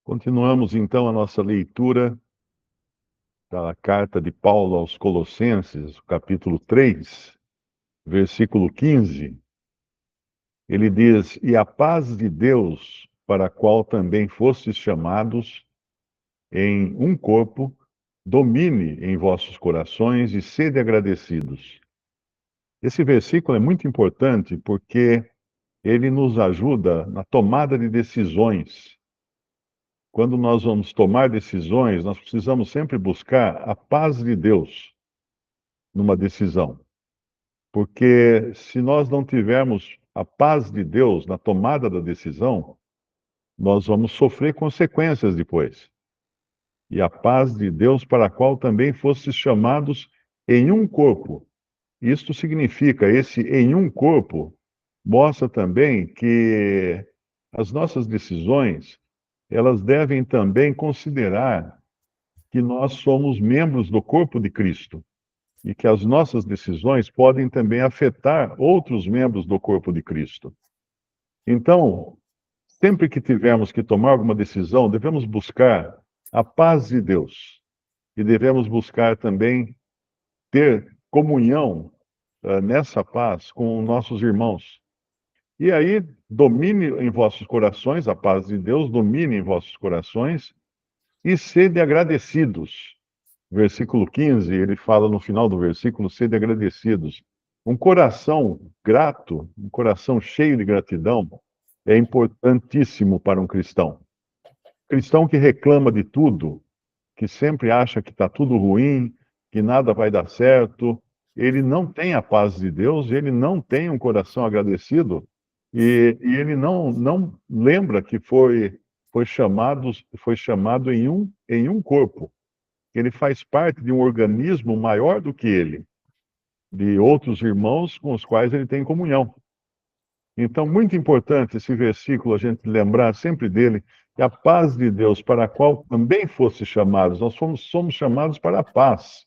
Continuamos então a nossa leitura da carta de Paulo aos Colossenses, capítulo 3, versículo 15. Ele diz: E a paz de Deus, para a qual também fostes chamados em um corpo, domine em vossos corações e sede agradecidos. Esse versículo é muito importante porque ele nos ajuda na tomada de decisões. Quando nós vamos tomar decisões, nós precisamos sempre buscar a paz de Deus numa decisão. Porque se nós não tivermos a paz de Deus na tomada da decisão, nós vamos sofrer consequências depois. E a paz de Deus para a qual também fostes chamados em um corpo. Isto significa, esse em um corpo, mostra também que as nossas decisões, elas devem também considerar que nós somos membros do corpo de Cristo e que as nossas decisões podem também afetar outros membros do corpo de Cristo. Então, sempre que tivermos que tomar alguma decisão, devemos buscar a paz de Deus e devemos buscar também ter comunhão nessa paz com nossos irmãos. E aí, domine em vossos corações, a paz de Deus domine em vossos corações e sede agradecidos. Versículo 15, ele fala no final do versículo, sede agradecidos. Um coração grato, um coração cheio de gratidão, é importantíssimo para um cristão. Cristão que reclama de tudo, que sempre acha que está tudo ruim, que nada vai dar certo, ele não tem a paz de Deus, ele não tem um coração agradecido, e ele não lembra que foi chamado em um corpo. Ele faz parte de um organismo maior do que ele, de outros irmãos com os quais ele tem comunhão. Então, muito importante esse versículo, a gente lembrar sempre dele, que a paz de Deus, para a qual também fosse chamados, nós somos chamados para a paz,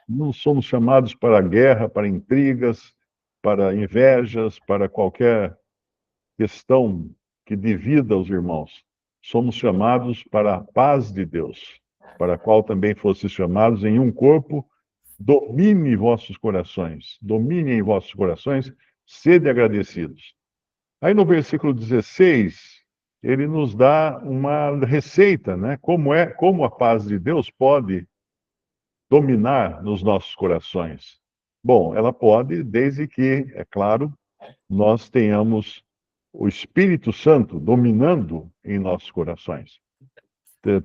não somos chamados para a guerra, para intrigas, para invejas, para qualquer questão que divida os irmãos. Somos chamados para a paz de Deus, para a qual também fostes chamados em um corpo, domine vossos corações, domine em vossos corações, sede agradecidos. Aí no versículo 16, ele nos dá uma receita, né? Como a paz de Deus pode dominar nos nossos corações. Bom, ela pode, desde que, é claro, nós tenhamos o Espírito Santo dominando em nossos corações,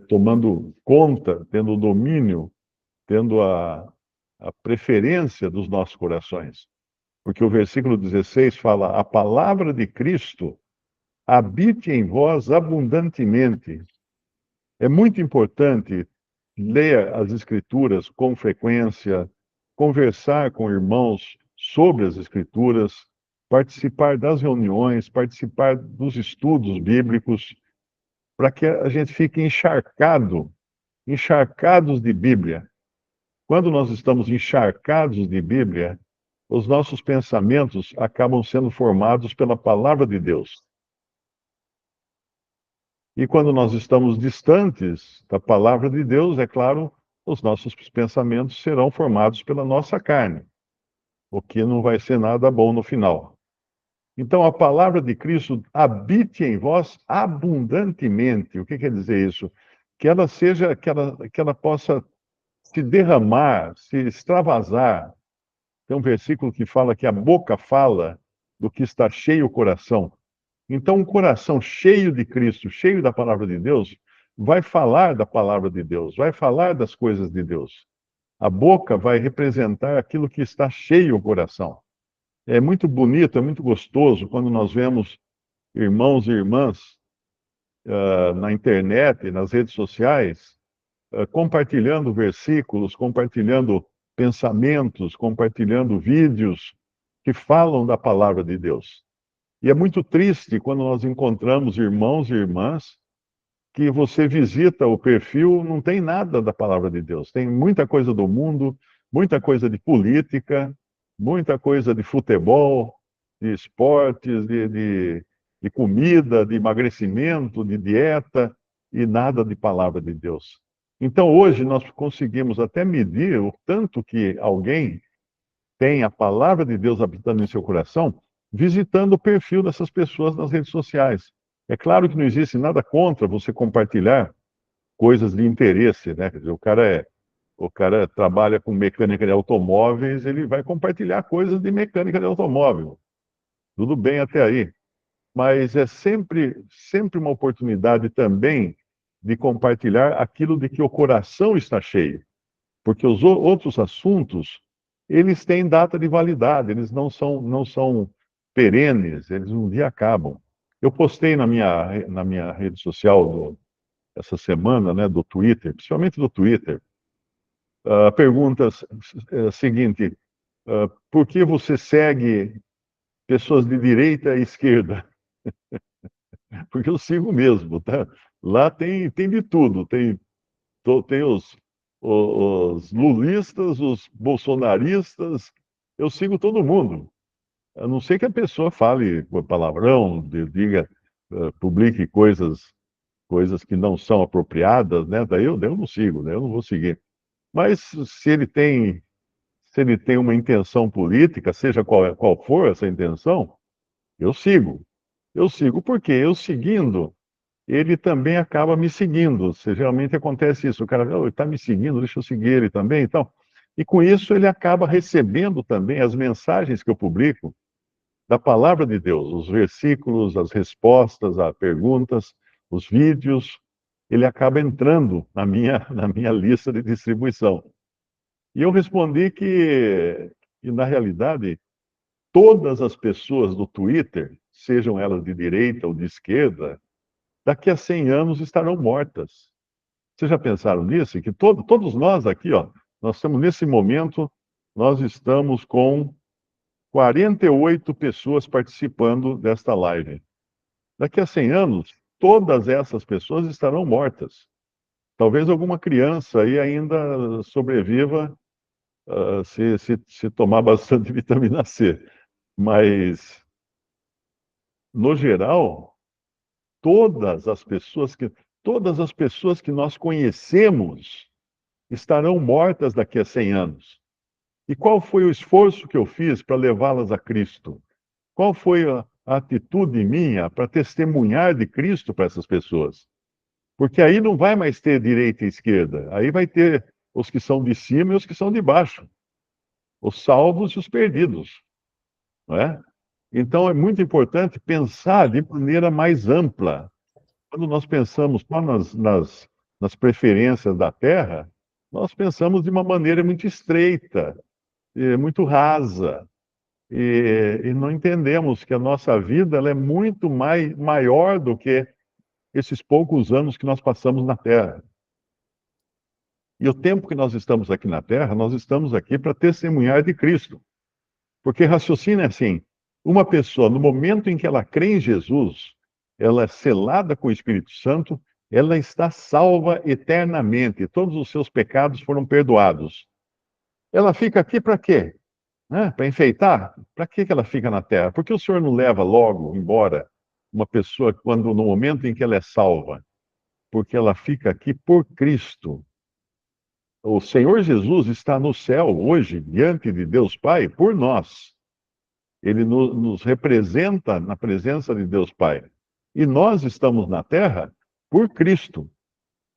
tomando conta, tendo domínio, tendo a preferência dos nossos corações. Porque o versículo 16 fala: a palavra de Cristo habite em vós abundantemente. É muito importante ler as Escrituras com frequência, conversar com irmãos sobre as Escrituras, participar das reuniões, participar dos estudos bíblicos, para que a gente fique encharcados de Bíblia. Quando nós estamos encharcados de Bíblia, os nossos pensamentos acabam sendo formados pela palavra de Deus. E quando nós estamos distantes da palavra de Deus, é claro, os nossos pensamentos serão formados pela nossa carne, o que não vai ser nada bom no final. Então, a palavra de Cristo habite em vós abundantemente. O que quer dizer isso? Que ela seja, que ela possa se derramar, se extravasar. Tem um versículo que fala que a boca fala do que está cheio o coração. Então, um coração cheio de Cristo, cheio da palavra de Deus, vai falar da palavra de Deus, vai falar das coisas de Deus. A boca vai representar aquilo que está cheio o coração. É muito bonito, é muito gostoso quando nós vemos irmãos e irmãs na internet, nas redes sociais, compartilhando versículos, compartilhando pensamentos, compartilhando vídeos que falam da palavra de Deus. E é muito triste quando nós encontramos irmãos e irmãs que você visita o perfil, não tem nada da palavra de Deus. Tem muita coisa do mundo, muita coisa de política, muita coisa de futebol, de esportes, de comida, de emagrecimento, de dieta. e nada de palavra de Deus. Então, hoje, nós conseguimos até medir o tanto que alguém tem a palavra de Deus habitando em seu coração, visitando o perfil dessas pessoas nas redes sociais. É claro que não existe nada contra você compartilhar coisas de interesse, né? Quer dizer, o cara trabalha com mecânica de automóveis, ele vai compartilhar coisas de mecânica de automóvel. Tudo bem até aí. Mas é sempre uma oportunidade também de compartilhar aquilo de que o coração está cheio. Porque os outros assuntos, eles têm data de validade, eles não são perenes, eles um dia acabam. Eu postei na minha rede social essa semana, né, do Twitter, principalmente do Twitter, a pergunta seguinte: por que você segue pessoas de direita e esquerda? Porque eu sigo mesmo, tá? Lá tem de tudo, tem os lulistas, os bolsonaristas, eu sigo todo mundo. A não ser que a pessoa fale palavrão, diga, publique coisas que não são apropriadas, né? Daí eu não sigo, né? Eu não vou seguir. Mas se ele tem uma intenção política, seja qual for essa intenção, eu sigo. Eu sigo porque eu seguindo, ele também acaba me seguindo. Geralmente acontece isso, o cara ele está me seguindo, deixa eu seguir ele também. Então, e com isso ele acaba recebendo também as mensagens que eu publico da palavra de Deus, os versículos, as respostas a perguntas, os vídeos, ele acaba entrando na minha lista de distribuição. E eu respondi que na realidade, todas as pessoas do Twitter, sejam elas de direita ou de esquerda, daqui a 100 anos estarão mortas. Vocês já pensaram nisso? Que todos nós aqui, ó, nós estamos nesse momento, nós estamos com 48 pessoas participando desta live. Daqui a 100 anos, todas essas pessoas estarão mortas. Talvez alguma criança aí ainda sobreviva, se tomar bastante vitamina C. Mas, no geral, todas as pessoas que nós conhecemos estarão mortas daqui a 100 anos. E qual foi o esforço que eu fiz para levá-las a Cristo? Qual foi a atitude minha para testemunhar de Cristo para essas pessoas? Porque aí não vai mais ter direita e esquerda, aí vai ter os que são de cima e os que são de baixo, os salvos e os perdidos, não é? Então é muito importante pensar de maneira mais ampla. Quando nós pensamos só nas preferências da terra, nós pensamos de uma maneira muito estreita, muito rasa, e não entendemos que a nossa vida ela é muito maior do que esses poucos anos que nós passamos na Terra. E o tempo que nós estamos aqui na Terra, nós estamos aqui para testemunhar de Cristo. Porque raciocina assim: uma pessoa, no momento em que ela crê em Jesus, ela é selada com o Espírito Santo, ela está salva eternamente, todos os seus pecados foram perdoados. Ela fica aqui para quê? Né? Para enfeitar? Para que ela fica na terra? Por que o Senhor não leva logo embora uma pessoa quando no momento em que ela é salva? Porque ela fica aqui por Cristo. O Senhor Jesus está no céu hoje, diante de Deus Pai, por nós. Ele nos representa na presença de Deus Pai. E nós estamos na terra por Cristo.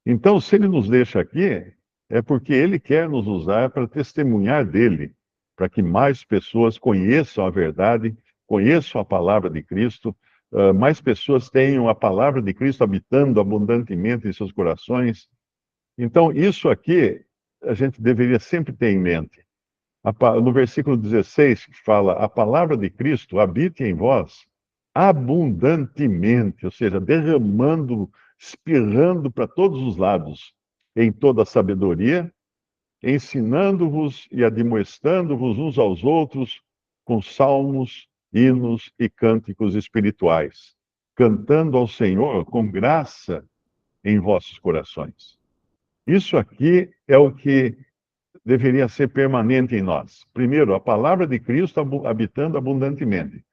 Então, se ele nos deixa aqui, é porque ele quer nos usar para testemunhar dele, para que mais pessoas conheçam a verdade, conheçam a palavra de Cristo, mais pessoas tenham a palavra de Cristo habitando abundantemente em seus corações. Então, isso aqui a gente deveria sempre ter em mente. No versículo 16, que fala: a palavra de Cristo habite em vós abundantemente, ou seja, derramando, espirrando para todos os lados, em toda a sabedoria, ensinando-vos e admoestando-vos uns aos outros com salmos, hinos e cânticos espirituais, cantando ao Senhor com graça em vossos corações. Isso aqui é o que deveria ser permanente em nós. Primeiro, a palavra de Cristo habitando abundantemente.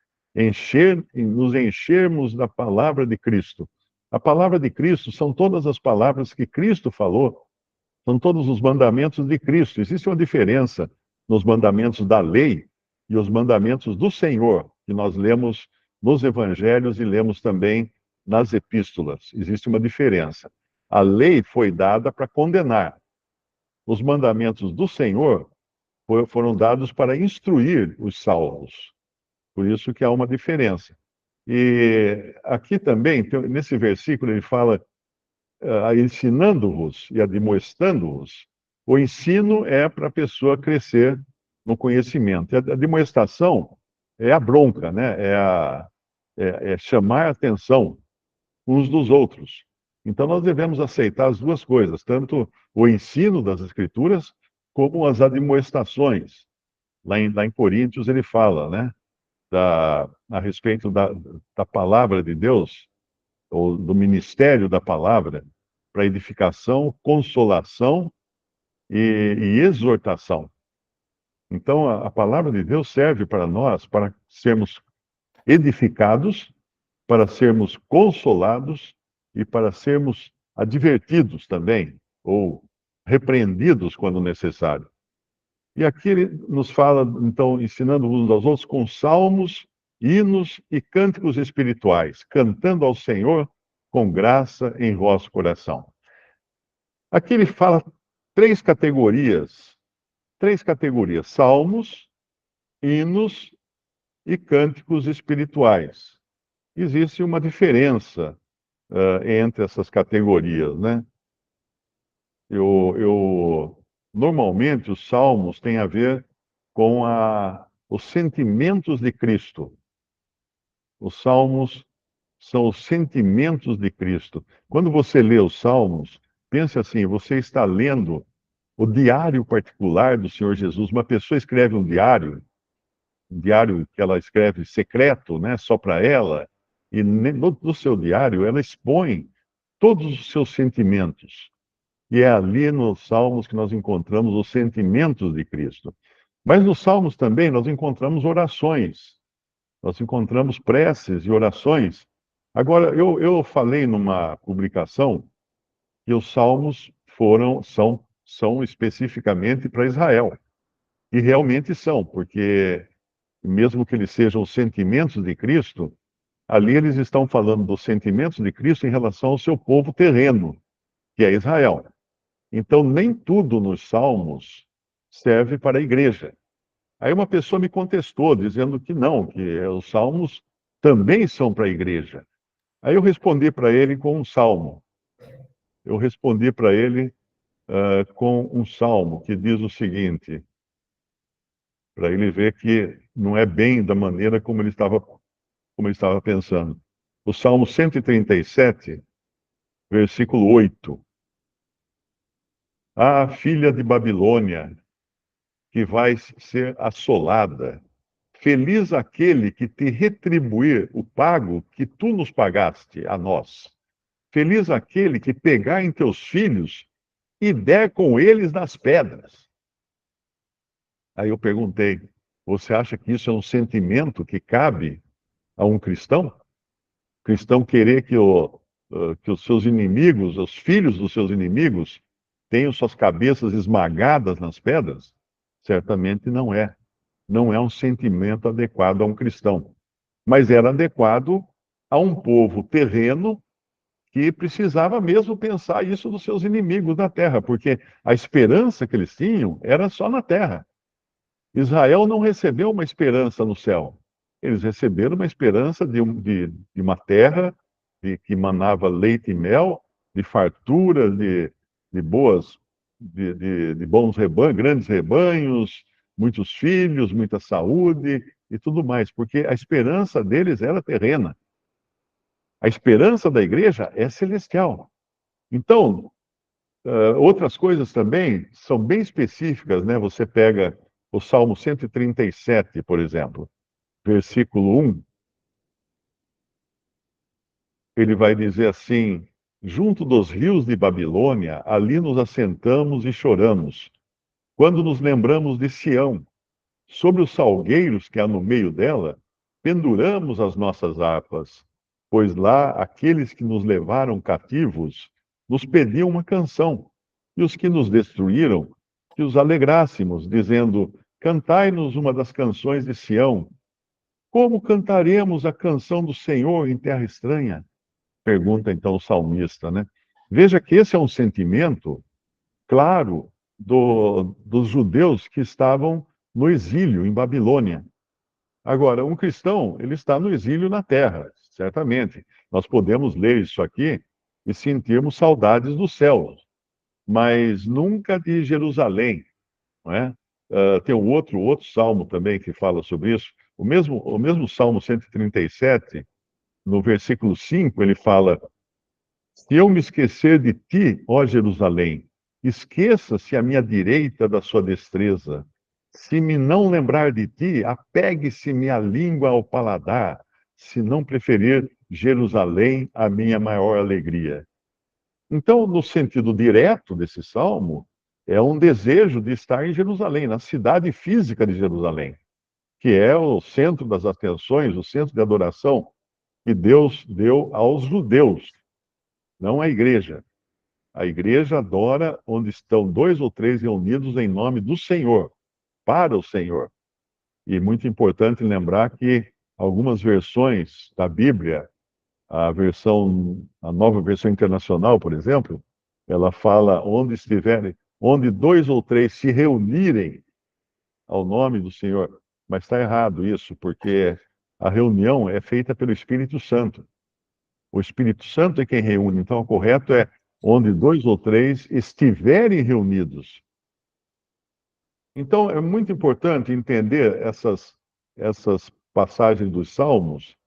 Nos enchermos da palavra de Cristo, A palavra de Cristo são todas as palavras que Cristo falou, são todos os mandamentos de Cristo. Existe uma diferença nos mandamentos da lei e os mandamentos do Senhor, que nós lemos nos evangelhos e lemos também nas epístolas. Existe uma diferença. A lei foi dada para condenar. Os mandamentos do Senhor foram dados para instruir os salvos. Por isso que há uma diferença. E aqui também, nesse versículo, ele fala ensinando-vos e admoestando-vos. O ensino é para a pessoa crescer no conhecimento. E a admoestação é a bronca, né? É chamar a atenção uns dos outros. Então nós devemos aceitar as duas coisas, tanto o ensino das Escrituras, como as admoestações. Lá em Coríntios ele fala, né? A respeito da palavra de Deus, ou do ministério da palavra, para edificação, consolação e exortação. Então, a palavra de Deus serve para nós, para sermos edificados, para sermos consolados e para sermos advertidos também, ou repreendidos quando necessário. E aqui ele nos fala, então, ensinando uns aos outros com salmos, hinos e cânticos espirituais, cantando ao Senhor com graça em vosso coração. Aqui ele fala três categorias: salmos, hinos e cânticos espirituais. Existe uma diferença entre essas categorias, né? Normalmente os salmos têm a ver com os sentimentos de Cristo. Os salmos são os sentimentos de Cristo. Quando você lê os salmos, pense assim: você está lendo o diário particular do Senhor Jesus. Uma pessoa escreve um diário que ela escreve secreto, né, só para ela, e no seu diário ela expõe todos os seus sentimentos. E é ali nos Salmos que nós encontramos os sentimentos de Cristo. Mas nos Salmos também nós encontramos orações, nós encontramos preces e orações. Agora, eu falei numa publicação que os Salmos são especificamente para Israel. E realmente são, porque mesmo que eles sejam os sentimentos de Cristo, ali eles estão falando dos sentimentos de Cristo em relação ao seu povo terreno, que é Israel. Então, nem tudo nos Salmos serve para a igreja. Aí uma pessoa me contestou, dizendo que não, que os Salmos também são para a igreja. Aí eu respondi para ele com um salmo. Eu respondi para ele com um salmo que diz o seguinte, para ele ver que não é bem da maneira como ele estava pensando. O Salmo 137, versículo 8. Ah, filha de Babilônia, que vais ser assolada, feliz aquele que te retribuir o pago que tu nos pagaste a nós. Feliz aquele que pegar em teus filhos e der com eles nas pedras. Aí eu perguntei, você acha que isso é um sentimento que cabe a um cristão? Cristão querer que os seus inimigos, os filhos dos seus inimigos, tenham suas cabeças esmagadas nas pedras? Certamente não é. Não é um sentimento adequado a um cristão. Mas era adequado a um povo terreno que precisava mesmo pensar isso dos seus inimigos na terra, porque a esperança que eles tinham era só na terra. Israel não recebeu uma esperança no céu. Eles receberam uma esperança de uma terra que manava leite e mel, de fartura, de boas, de bons rebanhos, grandes rebanhos, muitos filhos, muita saúde e tudo mais, porque a esperança deles era terrena. A esperança da igreja é celestial. Então, outras coisas também são bem específicas, né? Você pega o Salmo 137, por exemplo, versículo 1, ele vai dizer assim: junto dos rios de Babilônia, ali nos assentamos e choramos, quando nos lembramos de Sião. Sobre os salgueiros que há no meio dela, penduramos as nossas harpas, pois lá aqueles que nos levaram cativos nos pediam uma canção, e os que nos destruíram, que os alegrássemos, dizendo: Cantai-nos uma das canções de Sião. Como cantaremos a canção do Senhor em terra estranha? Pergunta então o salmista, né? Veja que esse é um sentimento claro dos judeus que estavam no exílio em Babilônia. Agora, um cristão, ele está no exílio na terra, certamente. Nós podemos ler isso aqui e sentirmos saudades do céu, mas nunca de Jerusalém, não é? Tem um outro salmo também que fala sobre isso. O mesmo Salmo 137, no versículo 5, ele fala: Se eu me esquecer de ti, ó Jerusalém, esqueça-se a minha direita da sua destreza. Se me não lembrar de ti, apegue-se minha língua ao paladar, se não preferir Jerusalém a minha maior alegria. Então, no sentido direto desse salmo, é um desejo de estar em Jerusalém, na cidade física de Jerusalém, que é o centro das atenções, o centro de adoração que Deus deu aos judeus, não à igreja. A igreja adora onde estão dois ou três reunidos em nome do Senhor, para o Senhor. E muito importante lembrar que algumas versões da Bíblia, a nova versão internacional, por exemplo, ela fala onde dois ou três se reunirem ao nome do Senhor. Mas está errado isso, porque a reunião é feita pelo Espírito Santo. O Espírito Santo é quem reúne. Então, o correto é onde dois ou três estiverem reunidos. Então, é muito importante entender essas passagens dos Salmos.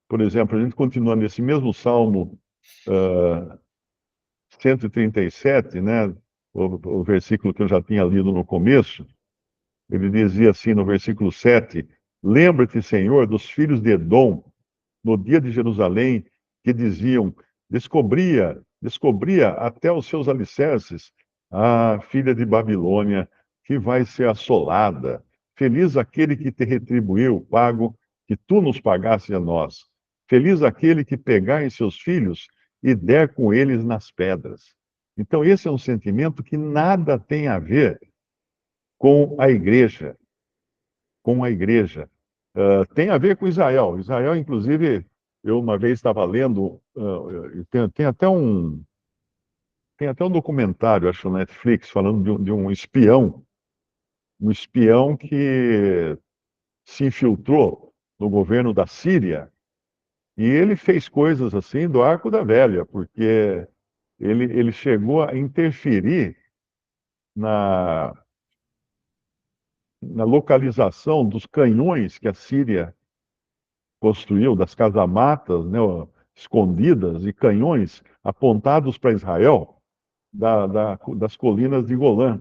Por exemplo, a gente continua nesse mesmo Salmo 137, né? O versículo que eu já tinha lido no começo. Ele dizia assim no versículo 7: Lembra-te, Senhor, dos filhos de Edom, no dia de Jerusalém, que diziam: descobria até os seus alicerces, a filha de Babilônia, que vai ser assolada. Feliz aquele que te retribuiu o pago que tu nos pagaste a nós. Feliz aquele que pegar em seus filhos e der com eles nas pedras. Então, esse é um sentimento que nada tem a ver com a igreja, com a igreja. Tem a ver com Israel. Israel, inclusive, eu uma vez estava lendo, tem até um documentário, acho, no Netflix, falando de um espião, um espião que se infiltrou no governo da Síria, e ele fez coisas assim do arco da velha, porque ele chegou a interferir na, na localização dos canhões que a Síria construiu, das casamatas, né, escondidas, e canhões apontados para Israel, das colinas de Golã.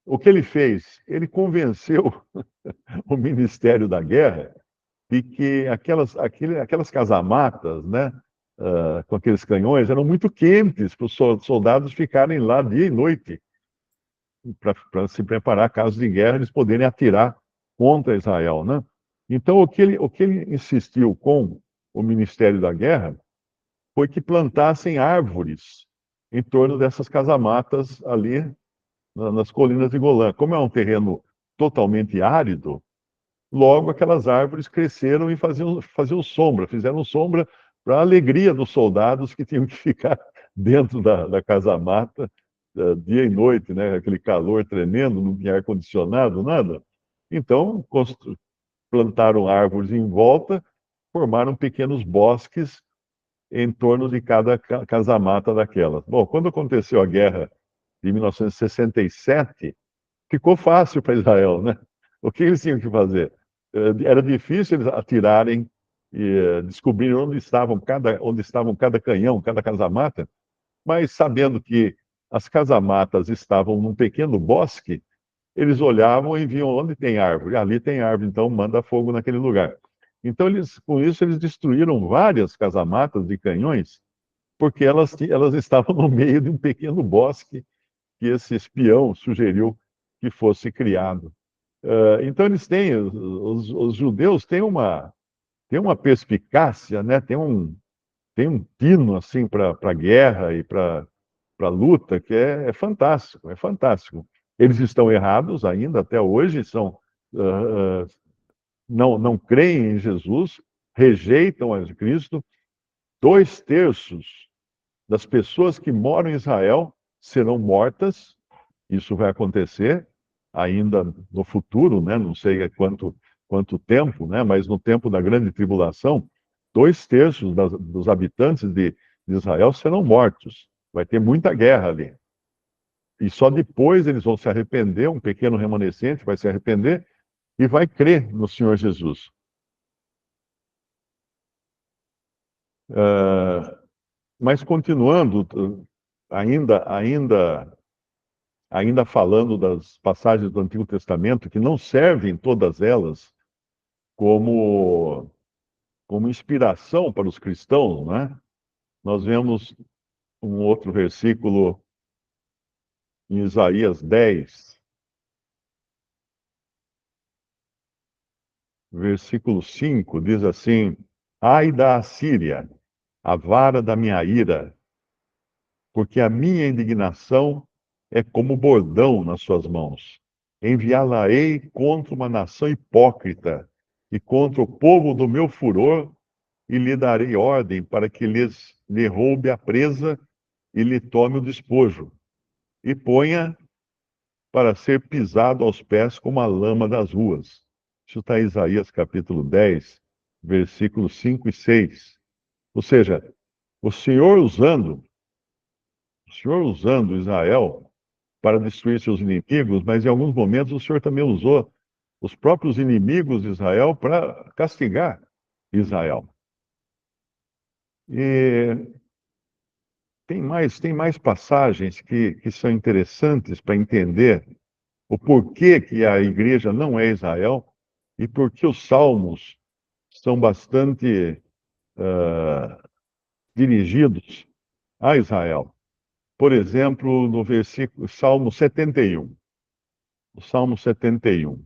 O que ele fez? Ele convenceu o Ministério da Guerra de que aquelas casamatas, né, com aqueles canhões, eram muito quentes para os soldados ficarem lá dia e noite, para se preparar, caso de guerra, eles poderem atirar contra Israel, né? Então, o que ele insistiu com o Ministério da Guerra foi que plantassem árvores em torno dessas casamatas ali nas colinas de Golã. Como é um terreno totalmente árido, logo aquelas árvores cresceram e fizeram sombra para a alegria dos soldados que tinham que ficar dentro da casa-mata dia e noite, né? Aquele calor tremendo, não tinha ar-condicionado, nada. Então, plantaram árvores em volta, formaram pequenos bosques em torno de cada casa-mata daquelas. Bom, quando aconteceu a guerra de 1967, ficou fácil para Israel, né? O que eles tinham que fazer? Era difícil eles atirarem e descobrirem onde estavam cada canhão, cada casa-mata, mas sabendo que as casamatas estavam num pequeno bosque, eles olhavam e viam onde tem árvore. Ali tem árvore, então manda fogo naquele lugar. Então, com isso, eles destruíram várias casamatas de canhões, porque elas estavam no meio de um pequeno bosque que esse espião sugeriu que fosse criado. Então, os judeus têm tem uma perspicácia, né? Tem um tino assim para a guerra e para a luta que é fantástico, é fantástico. Eles estão errados ainda até hoje, não creem em Jesus, rejeitam a Cristo. 2/3 das pessoas que moram em Israel serão mortas. Isso vai acontecer ainda no futuro, né? Não sei quanto tempo, né? Mas no tempo da grande tribulação, 2/3 dos habitantes de Israel serão mortos. Vai ter muita guerra ali. E só depois eles vão se arrepender, um pequeno remanescente vai se arrepender e vai crer no Senhor Jesus. Mas continuando, ainda falando das passagens do Antigo Testamento, que não servem todas elas como, como inspiração para os cristãos, né? Nós vemos um outro versículo em Isaías 10, versículo 5, diz assim: Ai da Assíria, a vara da minha ira, porque a minha indignação é como bordão nas suas mãos. Enviá-la-ei contra uma nação hipócrita e contra o povo do meu furor, e lhe darei ordem para que lhe roube a presa e lhe tome o despojo, e ponha para ser pisado aos pés como a lama das ruas. Isso está em Isaías capítulo 10, versículos 5 e 6. Ou seja, o Senhor usando, o Senhor usando Israel para destruir seus inimigos, mas em alguns momentos o Senhor também usou os próprios inimigos de Israel para castigar Israel. E tem mais passagens que são interessantes para entender o porquê que a igreja não é Israel e por que os salmos são bastante dirigidos a Israel. Por exemplo, no versículo Salmo 71. O Salmo 71.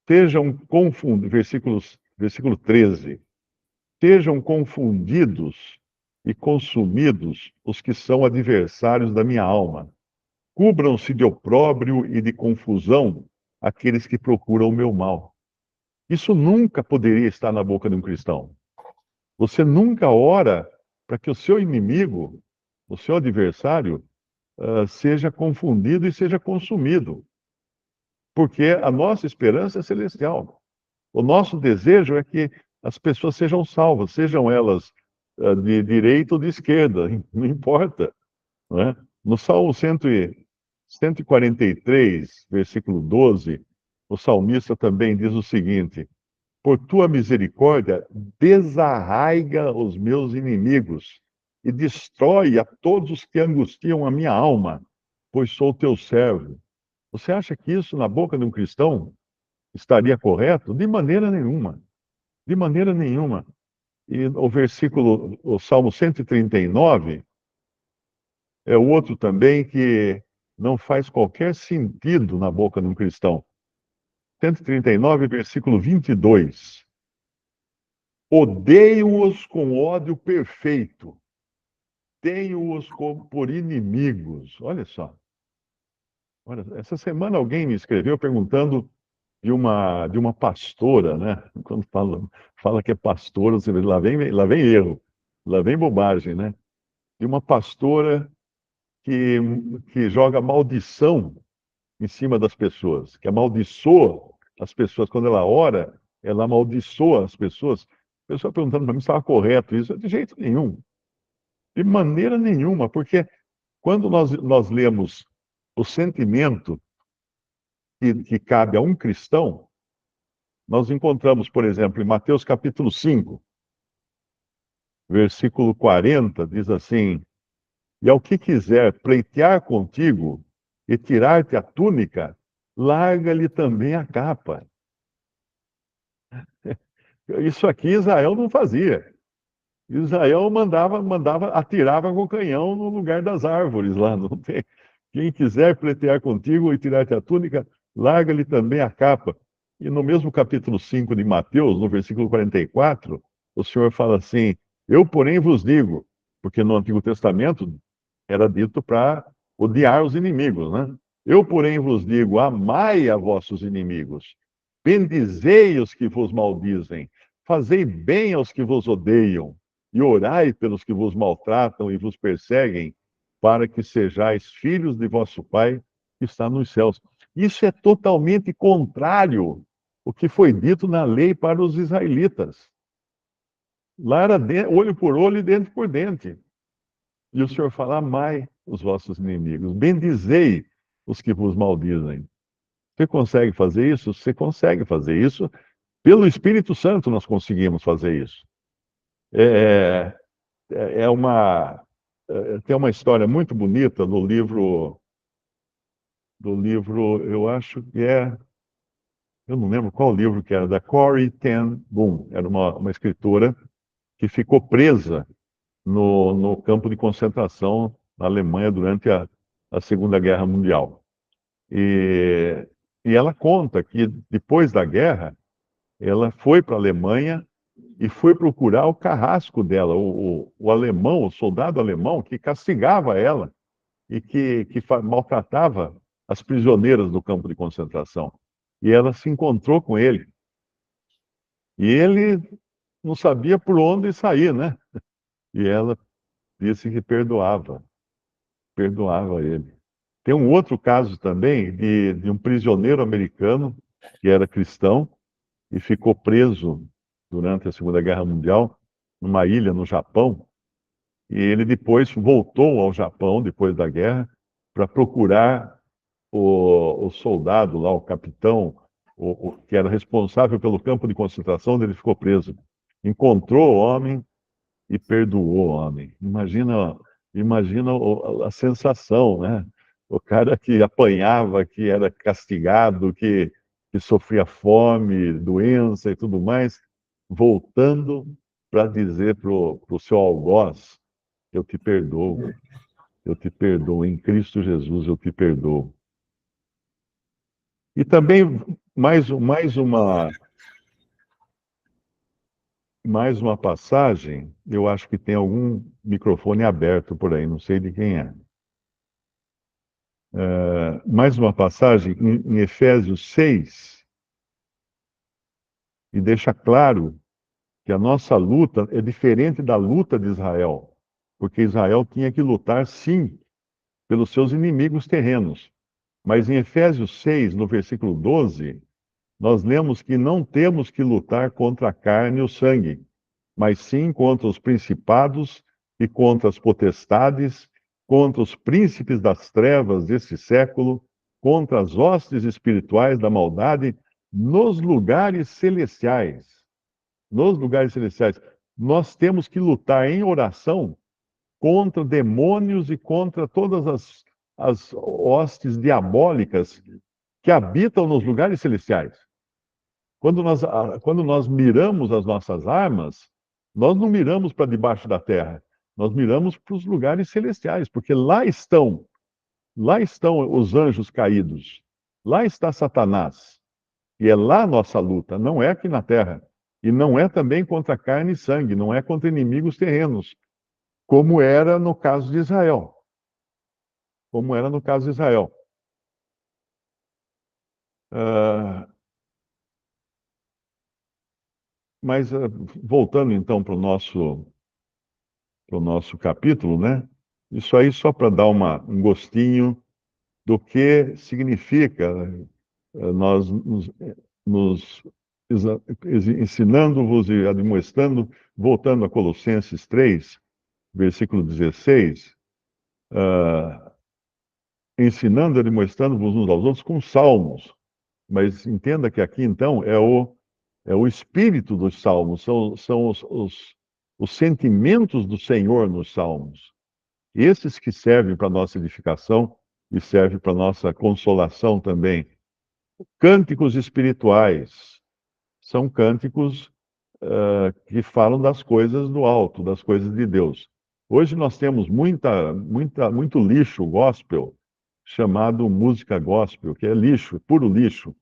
Sejam confundidos, versículo 13. Sejam confundidos e consumidos os que são adversários da minha alma. Cubram-se de opróbrio e de confusão aqueles que procuram o meu mal. Isso nunca poderia estar na boca de um cristão. Você nunca ora para que o seu inimigo, o seu adversário, seja confundido e seja consumido. Porque a nossa esperança é celestial. O nosso desejo é que as pessoas sejam salvas, sejam elas de direita ou de esquerda, não importa. Não é? No Salmo 143, versículo 12, o salmista também diz o seguinte: Por tua misericórdia, desarraiga os meus inimigos e destrói a todos os que angustiam a minha alma, pois sou teu servo. Você acha que isso na boca de um cristão estaria correto? De maneira nenhuma. De maneira nenhuma. E o Salmo 139 é outro também que não faz qualquer sentido na boca de um cristão. 139, versículo 22. Odeio-os com ódio perfeito, tenho-os por inimigos. Olha só. Olha, essa semana alguém me escreveu perguntando de uma pastora, né? Quando fala que é pastora, você vê, lá vem erro, lá vem bobagem, né? De uma pastora que, que joga maldição em cima das pessoas, que amaldiçoa as pessoas. Quando ela ora, ela amaldiçoa as pessoas. A pessoa perguntando para mim se estava correto isso. De jeito nenhum. De maneira nenhuma, porque quando nós lemos o sentimento que cabe a um cristão, nós encontramos, por exemplo, em Mateus capítulo 5, versículo 40, diz assim: E ao que quiser pleitear contigo e tirar-te a túnica, larga-lhe também a capa. Isso aqui Israel não fazia. Israel atirava com canhão no lugar das árvores lá. Não tem. Quem quiser pleitear contigo e tirar-te a túnica, larga-lhe também a capa. E no mesmo capítulo 5 de Mateus, no versículo 44, o Senhor fala assim: Eu, porém, vos digo, porque no Antigo Testamento era dito para odiar os inimigos, né? Eu, porém, vos digo: amai a vossos inimigos, bendizei os que vos maldizem, fazei bem aos que vos odeiam, e orai pelos que vos maltratam e vos perseguem, para que sejais filhos de vosso Pai que está nos céus. Isso é totalmente contrário ao que foi dito na lei para os israelitas. Lá era olho por olho e dente por dente. E o Senhor fala: amai os vossos inimigos, bendizei os que vos maldizem. Você consegue fazer isso? Você consegue fazer isso. Pelo Espírito Santo nós conseguimos fazer isso. É, é uma, tem uma história muito bonita do livro, eu acho que eu não lembro qual livro que era, da Corrie ten Boom. Era uma escritora que ficou presa no campo de concentração na Alemanha durante a Segunda Guerra Mundial. E, e ela conta que depois da guerra, ela foi para a Alemanha e foi procurar o carrasco dela, o alemão, o soldado alemão que castigava ela e que maltratava as prisioneiras do campo de concentração. E ela se encontrou com ele. E ele não sabia por onde sair, né? E ela disse que perdoava ele. Tem um outro caso também de um prisioneiro americano que era cristão e ficou preso durante a Segunda Guerra Mundial numa ilha no Japão. E ele depois voltou ao Japão, depois da guerra, para procurar o soldado lá, o capitão, o que era responsável pelo campo de concentração onde ele ficou preso. Encontrou o homem e perdoou o homem. Imagina a sensação, né? O cara que apanhava, que era castigado, que sofria fome, doença e tudo mais, voltando para dizer para o seu algoz: eu te perdoo, em Cristo Jesus eu te perdoo. E também mais uma passagem, eu acho que tem algum microfone aberto por aí, não sei de quem é. Mais uma passagem em Efésios 6, e deixa claro que a nossa luta é diferente da luta de Israel, porque Israel tinha que lutar, sim, pelos seus inimigos terrenos. Mas em Efésios 6, no versículo 12, nós lemos que não temos que lutar contra a carne e o sangue, mas sim contra os principados e contra as potestades, contra os príncipes das trevas desse século, contra as hostes espirituais da maldade nos lugares celestiais. Nos lugares celestiais. Nós temos que lutar em oração contra demônios e contra todas as hostes diabólicas que habitam nos lugares celestiais. Quando nós miramos as nossas armas, nós não miramos para debaixo da terra, nós miramos para os lugares celestiais, porque lá estão os anjos caídos, lá está Satanás, e é lá a nossa luta, não é aqui na terra, e não é também contra carne e sangue, não é contra inimigos terrenos, como era no caso de Israel, como era no caso de Israel. Ah, mas voltando então para o nosso capítulo, né? Isso aí só para dar um gostinho do que significa nós nos ensinando-vos e admoestando, voltando a Colossenses 3, versículo 16, ensinando e admoestando-vos uns aos outros com salmos. Mas entenda que aqui, então, é o espírito dos salmos, são os sentimentos do Senhor nos salmos. Esses que servem para a nossa edificação e servem para a nossa consolação também. Cânticos espirituais são cânticos que falam das coisas do alto, das coisas de Deus. Hoje nós temos muito lixo gospel, chamado música gospel, que é lixo, puro lixo.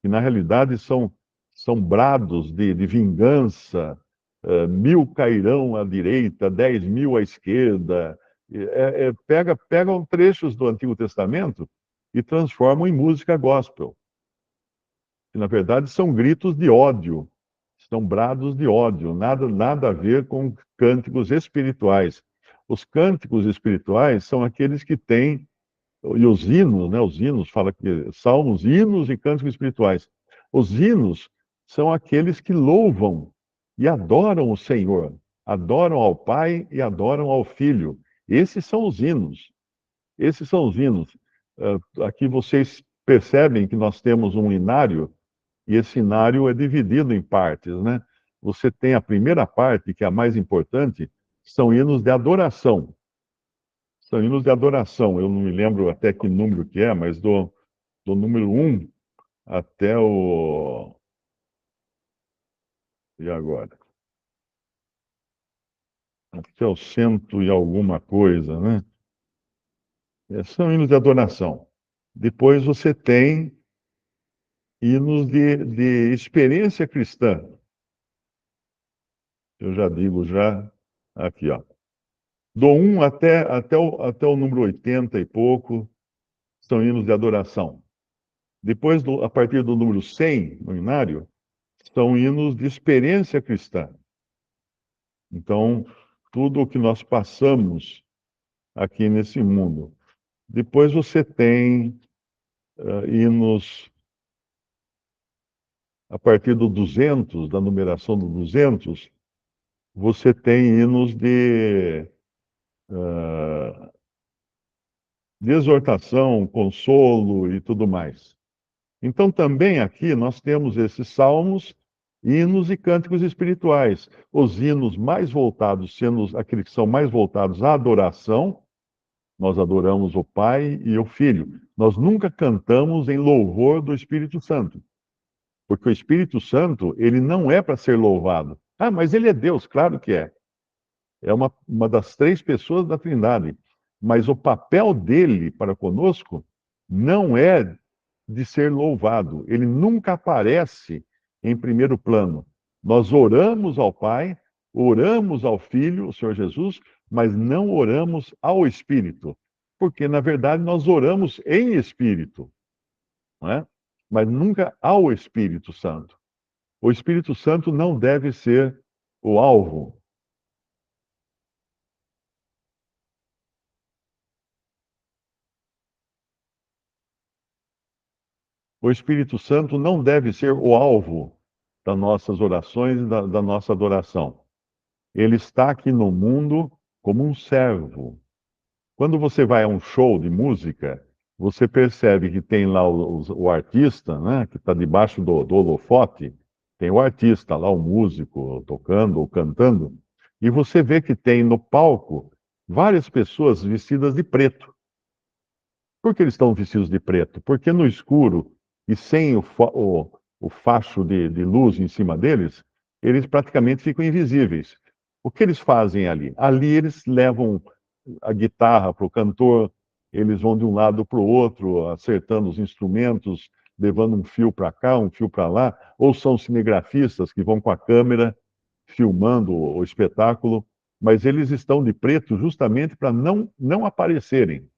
que na realidade são brados de vingança. 1000 cairão à direita, 10.000 à esquerda. Pegam trechos do Antigo Testamento e transformam em música gospel. Que, na verdade, são gritos de ódio, são brados de ódio, nada a ver com cânticos espirituais. Os cânticos espirituais são aqueles que têm, e os hinos, né? Os hinos, fala que salmos, hinos e cânticos espirituais. Os hinos são aqueles que louvam e adoram o Senhor, adoram ao Pai e adoram ao Filho. Esses são os hinos. Esses são os hinos. Aqui vocês percebem que nós temos um inário, e esse inário é dividido em partes, né? Você tem a primeira parte, que é a mais importante, são hinos de adoração. São hinos de adoração. Eu não me lembro até que número que é, mas do número 1 até o... E agora? Até o cento e alguma coisa, né? São hinos de adoração. Depois você tem hinos de experiência cristã. Eu já digo já aqui, ó. Do 1 até o número 80 e pouco são hinos de adoração. Depois, a partir do número 100, no inário, são hinos de experiência cristã. Então, tudo o que nós passamos aqui nesse mundo. Depois você tem hinos a partir do 200, da numeração do 200, você tem hinos de exortação, consolo e tudo mais. Então, também aqui nós temos esses salmos, hinos e cânticos espirituais. Os hinos mais voltados, sendo aqueles que são mais voltados à adoração, nós adoramos o Pai e o Filho. Nós nunca cantamos em louvor do Espírito Santo, porque o Espírito Santo, ele não é para ser louvado. Ah, mas ele é Deus, claro que é. É uma das três pessoas da Trindade. Mas o papel dele para conosco não é de ser louvado. Ele nunca aparece em primeiro plano. Nós oramos ao Pai, oramos ao Filho, o Senhor Jesus, mas não oramos ao Espírito. Porque, na verdade, nós oramos em Espírito, não é? Mas nunca ao Espírito Santo. O Espírito Santo não deve ser o alvo. O Espírito Santo não deve ser o alvo das nossas orações e da nossa adoração. Ele está aqui no mundo como um servo. Quando você vai a um show de música, você percebe que tem lá o artista, né, que está debaixo do holofote, tem o artista lá, o músico, tocando ou cantando, e você vê que tem no palco várias pessoas vestidas de preto. Por que eles estão vestidos de preto? Porque no escuro e sem o facho de luz em cima deles, eles praticamente ficam invisíveis. O que eles fazem ali? Ali eles levam a guitarra para o cantor, eles vão de um lado para o outro, acertando os instrumentos, levando um fio para cá, um fio para lá, ou são cinegrafistas que vão com a câmera filmando o espetáculo, mas eles estão de preto justamente para não aparecerem.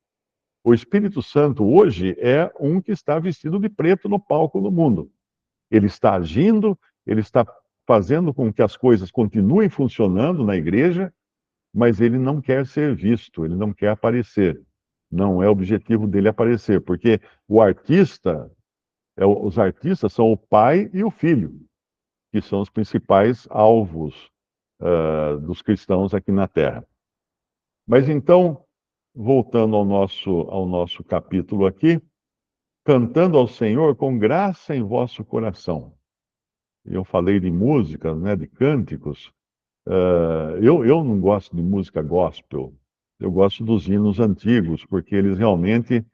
O Espírito Santo hoje é um que está vestido de preto no palco do mundo. Ele está agindo, ele está fazendo com que as coisas continuem funcionando na igreja, mas ele não quer ser visto, ele não quer aparecer. Não é o objetivo dele aparecer, porque o artista, os artistas são o pai e o filho, que são os principais alvos dos cristãos aqui na Terra. Mas então, voltando ao nosso capítulo aqui, cantando ao Senhor com graça em vosso coração. Eu falei de músicas, né, de cânticos. Eu não gosto de música gospel. Eu gosto dos hinos antigos, porque eles realmente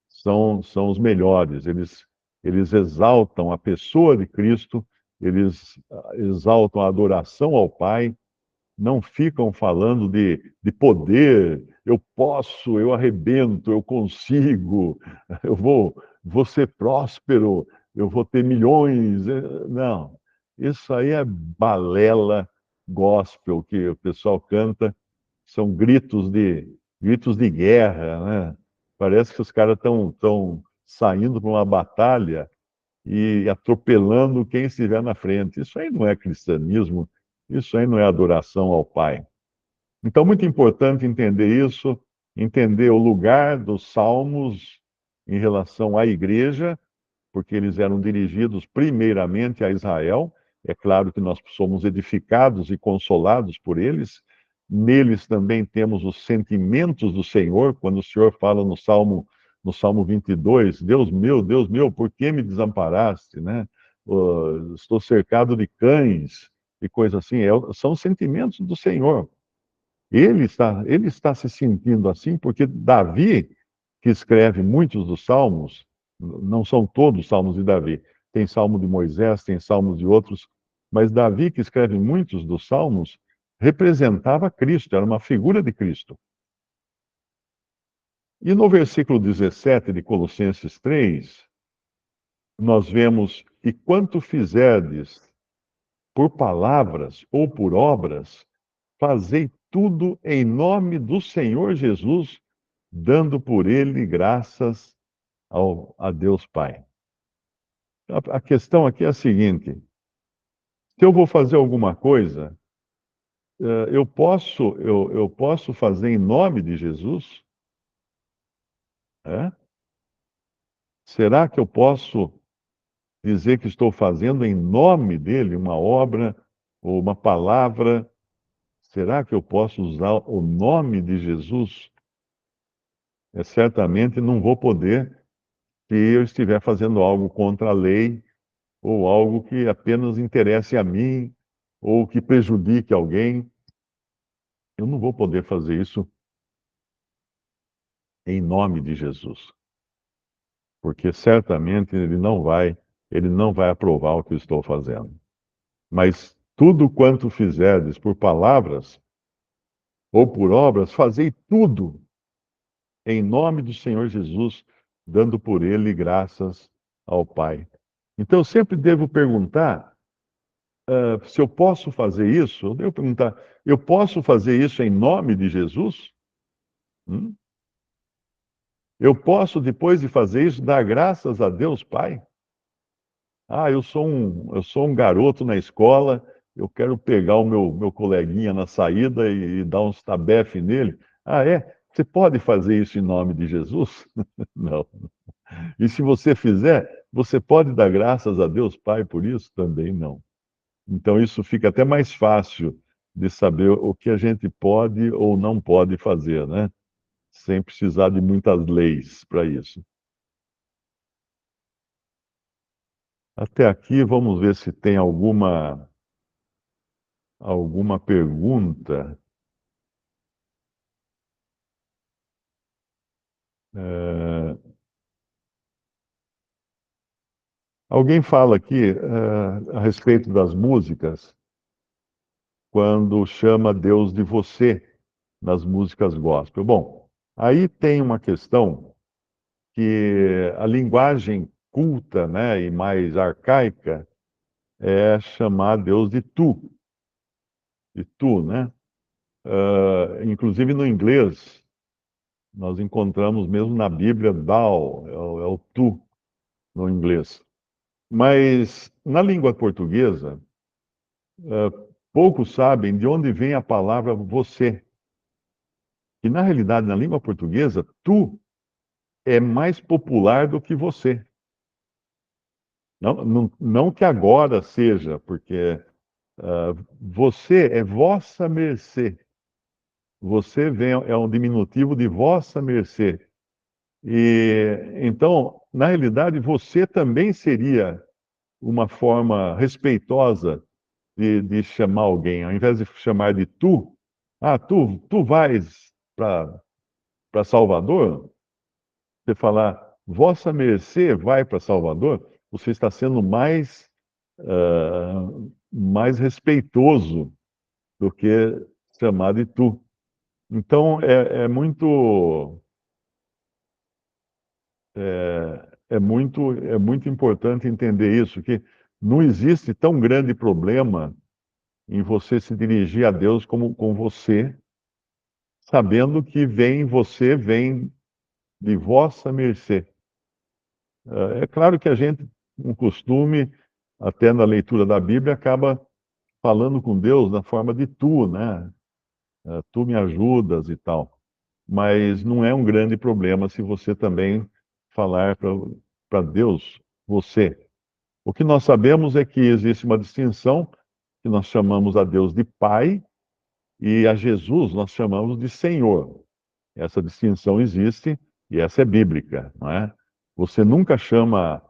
são os melhores. Eles exaltam a pessoa de Cristo, eles exaltam a adoração ao Pai, não ficam falando de poder, eu posso, eu arrebento, eu consigo, eu vou ser próspero. eu vou ter milhões. Não, isso aí é balela gospel que o pessoal canta, são gritos de guerra, né? Parece que os caras estão saindo para uma batalha e atropelando quem estiver na frente. Isso aí não é cristianismo, isso aí não é adoração ao Pai. Então, muito importante entender isso, entender o lugar dos salmos em relação à igreja, porque eles eram dirigidos primeiramente a Israel. É claro que nós somos edificados e consolados por eles. Neles também temos os sentimentos do Senhor, quando o Senhor fala no Salmo 22, Deus meu, por que me desamparaste, né? Estou cercado de cães e coisa assim. São sentimentos do Senhor. Ele está se sentindo assim porque Davi, que escreve muitos dos salmos, não são todos salmos de Davi. Tem salmo de Moisés, tem salmos de outros, mas Davi, que escreve muitos dos salmos, representava Cristo, era uma figura de Cristo. E no versículo 17 de Colossenses 3, nós vemos: E quanto fizerdes por palavras ou por obras, fazei tudo em nome do Senhor Jesus, dando por ele graças a Deus Pai. A questão aqui é a seguinte: se eu vou fazer alguma coisa, eu posso fazer em nome de Jesus? É? Será que eu posso dizer que estou fazendo em nome dele uma obra ou uma palavra? Será que eu posso usar o nome de Jesus? Certamente não vou poder se eu estiver fazendo algo contra a lei ou algo que apenas interesse a mim ou que prejudique alguém. Eu não vou poder fazer isso em nome de Jesus, porque certamente ele não vai aprovar o que eu estou fazendo. Mas tudo quanto fizerdes por palavras ou por obras, fazei tudo em nome do Senhor Jesus, dando por ele graças ao Pai. Então eu sempre devo perguntar, se eu posso fazer isso. Eu devo perguntar, eu posso fazer isso em nome de Jesus? Hum? Eu posso, depois de fazer isso, dar graças a Deus Pai? Ah, eu sou um garoto na escola, eu quero pegar o meu coleguinha na saída e dar uns tabefe nele. Ah, é? Você pode fazer isso em nome de Jesus? Não. E se você fizer, você pode dar graças a Deus Pai por isso? Também não. Então isso fica até mais fácil de saber o que a gente pode ou não pode fazer, né? Sem precisar de muitas leis para isso. Até aqui, vamos ver se tem alguma pergunta. É, alguém fala aqui a respeito das músicas, quando chama Deus de você nas músicas gospel. Bom, aí tem uma questão que a linguagem culta, né, e mais arcaica é chamar Deus de tu, né? Inclusive no inglês, nós encontramos mesmo na Bíblia thou, é o tu no inglês. Mas na língua portuguesa, poucos sabem de onde vem a palavra você. E na realidade, na língua portuguesa, tu é mais popular do que você. Não que agora seja, porque você é vossa mercê. Você vem, é um diminutivo de vossa mercê. E então, na realidade, você também seria uma forma respeitosa de chamar alguém. Ao invés de chamar de tu, tu vais para Salvador, você falar vossa mercê vai para Salvador, você está sendo mais respeitoso do que chamar de tu. Então, é muito é muito importante entender isso, que não existe tão grande problema em você se dirigir a Deus como com você, sabendo que vem de vossa mercê. É claro que a gente, um costume, até na leitura da Bíblia, acaba falando com Deus na forma de tu, né? Tu me ajudas e tal. Mas não é um grande problema se você também falar para Deus, você. O que nós sabemos é que existe uma distinção que nós chamamos a Deus de Pai e a Jesus nós chamamos de Senhor. Essa distinção existe e essa é bíblica, não é? Você nunca chama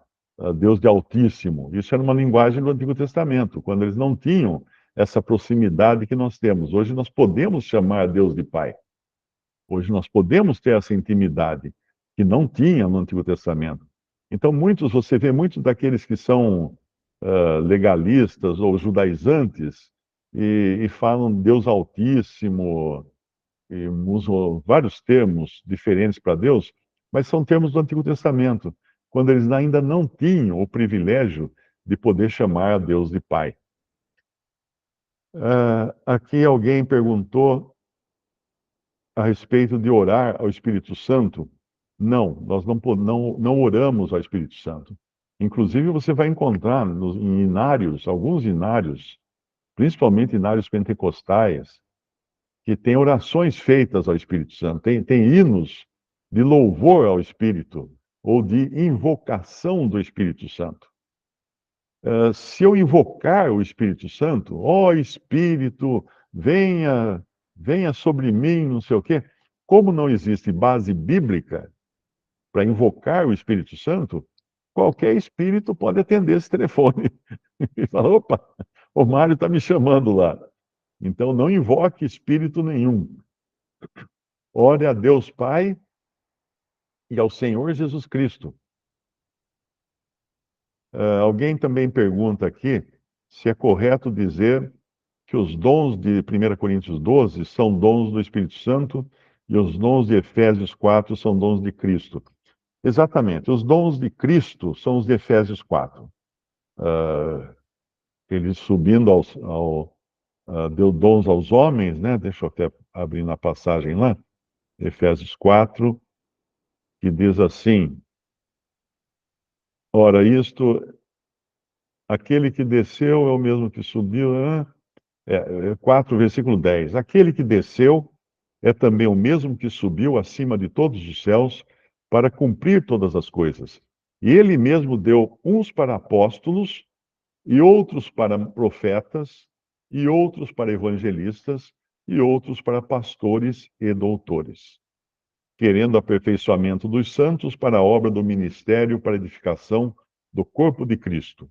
Deus de Altíssimo. Isso era uma linguagem do Antigo Testamento, quando eles não tinham essa proximidade que nós temos. Hoje nós podemos chamar Deus de Pai. Hoje nós podemos ter essa intimidade que não tinha no Antigo Testamento. Então, você vê muitos daqueles que são legalistas ou judaizantes e falam Deus Altíssimo, e usam vários termos diferentes para Deus, mas são termos do Antigo Testamento, quando eles ainda não tinham o privilégio de poder chamar a Deus de Pai. Aqui alguém perguntou a respeito de orar ao Espírito Santo. Não, nós não oramos ao Espírito Santo. Inclusive, você vai encontrar em inários, alguns inários, principalmente inários pentecostais, que tem orações feitas ao Espírito Santo, tem hinos de louvor ao Espírito, ou de invocação do Espírito Santo. Se eu invocar o Espírito Santo, ó Espírito, venha sobre mim, não sei o quê, como não existe base bíblica para invocar o Espírito Santo, qualquer espírito pode atender esse telefone e falar: opa, o Mário está me chamando lá. Então não invoque espírito nenhum. Ore a Deus Pai e ao Senhor Jesus Cristo. Alguém também pergunta aqui se é correto dizer que os dons de 1 Coríntios 12 são dons do Espírito Santo e os dons de Efésios 4 são dons de Cristo. Exatamente, os dons de Cristo são os de Efésios 4. Ele subindo deu dons aos homens, né? Deixa eu até abrir na passagem lá, Efésios 4, que diz assim: ora, aquele que desceu é o mesmo que subiu, 4, versículo 10. Aquele que desceu é também o mesmo que subiu acima de todos os céus para cumprir todas as coisas. E ele mesmo deu uns para apóstolos, e outros para profetas, e outros para evangelistas, e outros para pastores e doutores, querendo o aperfeiçoamento dos santos para a obra do ministério, para a edificação do corpo de Cristo,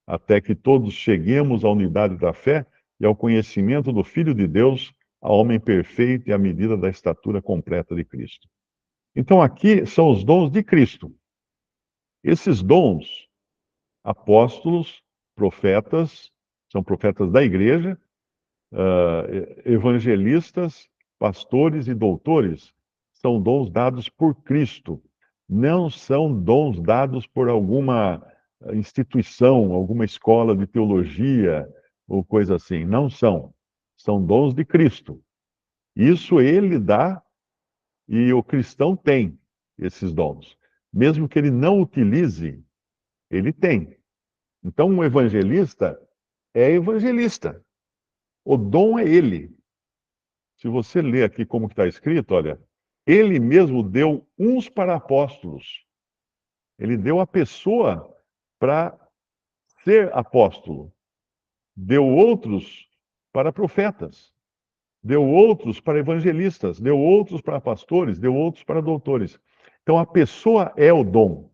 até que todos cheguemos à unidade da fé e ao conhecimento do Filho de Deus, ao homem perfeito e à medida da estatura completa de Cristo. Então, aqui são os dons de Cristo. Esses dons, apóstolos, profetas, são profetas da igreja, evangelistas, pastores e doutores, são dons dados por Cristo. Não são dons dados por alguma instituição, alguma escola de teologia ou coisa assim. Não são. São dons de Cristo. Isso ele dá e o cristão tem esses dons. Mesmo que ele não utilize, ele tem. Então, um evangelista é evangelista. O dom é ele. Se você ler aqui como está escrito, olha, ele mesmo deu uns para apóstolos. Ele deu a pessoa para ser apóstolo. Deu outros para profetas. Deu outros para evangelistas. Deu outros para pastores. Deu outros para doutores. Então a pessoa é o dom.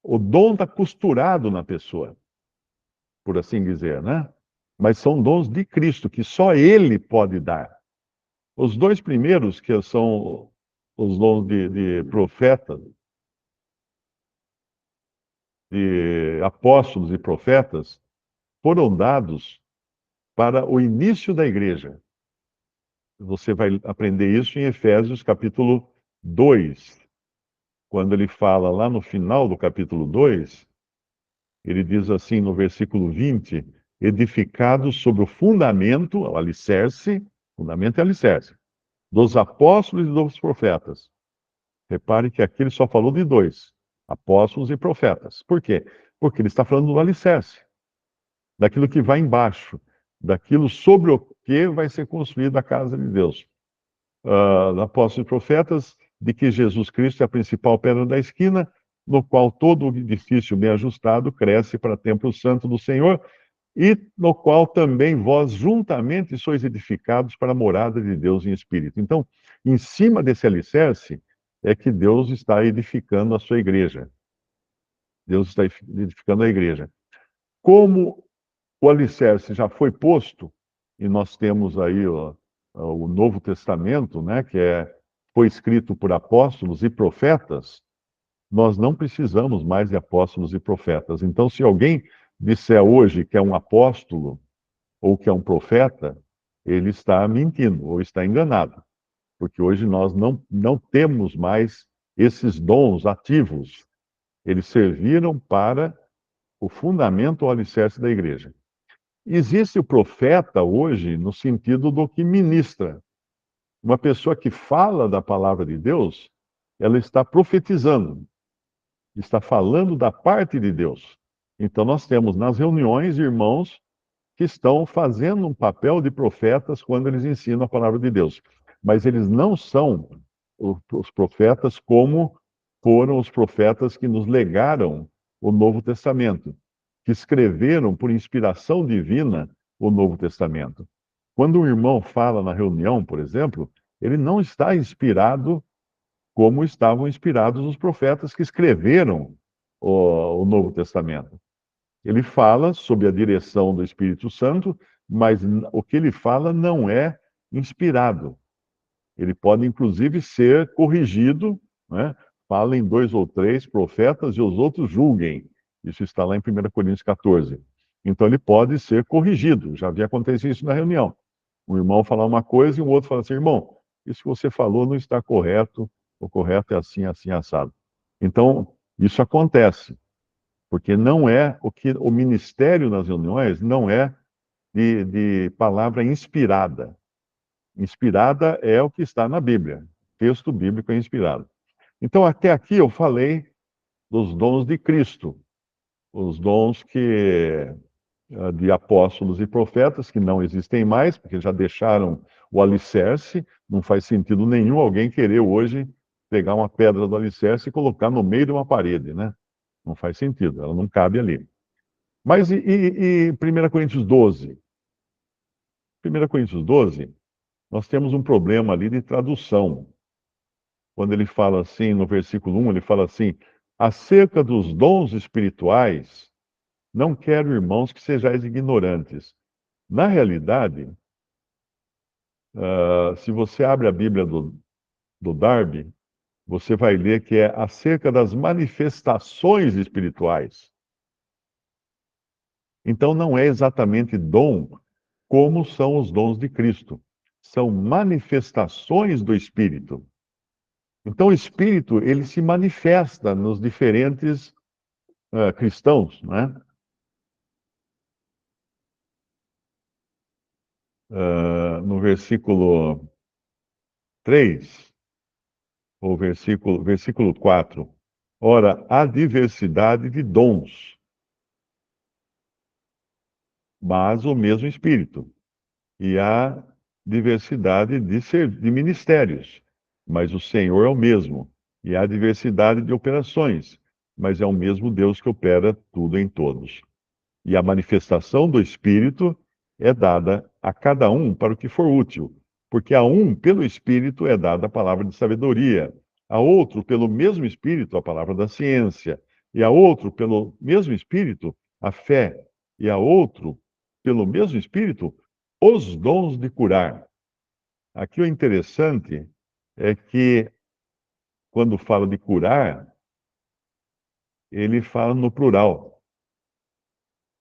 O dom está costurado na pessoa, por assim dizer, né? Mas são dons de Cristo, que só Ele pode dar. Os dois primeiros, que são os dons de profeta, de apóstolos e profetas, foram dados para o início da igreja. Você vai aprender isso em Efésios capítulo 2, quando ele fala lá no final do capítulo 2, ele diz assim no versículo 20: edificados sobre o fundamento, o alicerce, fundamento e alicerce, dos apóstolos e dos profetas. Repare que aqui ele só falou de dois, apóstolos e profetas. Por quê? Porque ele está falando do alicerce, daquilo que vai embaixo, daquilo sobre o que vai ser construída a casa de Deus. Apóstolos e profetas, de que Jesus Cristo é a principal pedra da esquina, no qual todo o edifício bem ajustado cresce para templo santo do Senhor, e no qual também vós juntamente sois edificados para a morada de Deus em espírito. Então, em cima desse alicerce é que Deus está edificando a sua igreja. Deus está edificando a igreja. Como o alicerce já foi posto, e nós temos aí o Novo Testamento, né, foi escrito por apóstolos e profetas, nós não precisamos mais de apóstolos e profetas. Então, se alguém disser hoje que é um apóstolo ou que é um profeta, ele está mentindo ou está enganado, porque hoje nós não temos mais esses dons ativos. Eles serviram para o fundamento ou alicerce da igreja. Existe o profeta hoje no sentido do que ministra. Uma pessoa que fala da palavra de Deus, ela está profetizando, está falando da parte de Deus. Então nós temos nas reuniões irmãos que estão fazendo um papel de profetas quando eles ensinam a palavra de Deus. Mas eles não são os profetas como foram os profetas que nos legaram o Novo Testamento, que escreveram por inspiração divina o Novo Testamento. Quando um irmão fala na reunião, por exemplo, ele não está inspirado como estavam inspirados os profetas que escreveram o Novo Testamento. Ele fala sob a direção do Espírito Santo, mas o que ele fala não é inspirado. Ele pode, inclusive, ser corrigido, né? Falem dois ou três profetas e os outros julguem. Isso está lá em 1 Coríntios 14. Então, ele pode ser corrigido. Já havia acontecido isso na reunião. Um irmão falar uma coisa e o outro fala assim: irmão, isso que você falou não está correto, o correto é assim, assim, assado. Então, isso acontece. Porque não é o ministério nas reuniões não é de palavra inspirada. Inspirada é o que está na Bíblia. Texto bíblico é inspirado. Então, até aqui eu falei dos dons de Cristo, os dons de apóstolos e profetas, que não existem mais, porque já deixaram o alicerce. Não faz sentido nenhum alguém querer hoje pegar uma pedra do alicerce e colocar no meio de uma parede, né? Não faz sentido, ela não cabe ali. Mas e 1 Coríntios 12? 1 Coríntios 12, nós temos um problema ali de tradução. Quando ele fala assim, no versículo 1, ele fala assim: acerca dos dons espirituais, não quero, irmãos, que sejais ignorantes. Na realidade, se você abre a Bíblia do Darby, você vai ler que é acerca das manifestações espirituais. Então, não é exatamente dom como são os dons de Cristo. São manifestações do Espírito. Então, o Espírito, ele se manifesta nos diferentes cristãos, né? No versículo 3, ou versículo 4, ora, há diversidade de dons, mas o mesmo Espírito. E há diversidade de ministérios, mas o Senhor é o mesmo. E há diversidade de operações, mas é o mesmo Deus que opera tudo em todos. E a manifestação do Espírito é dada a cada um para o que for útil, porque a um, pelo Espírito, é dada a palavra de sabedoria, a outro, pelo mesmo Espírito, a palavra da ciência, e a outro, pelo mesmo Espírito, a fé, e a outro, pelo mesmo Espírito, os dons de curar. Aqui o interessante é que, quando fala de curar, ele fala no plural.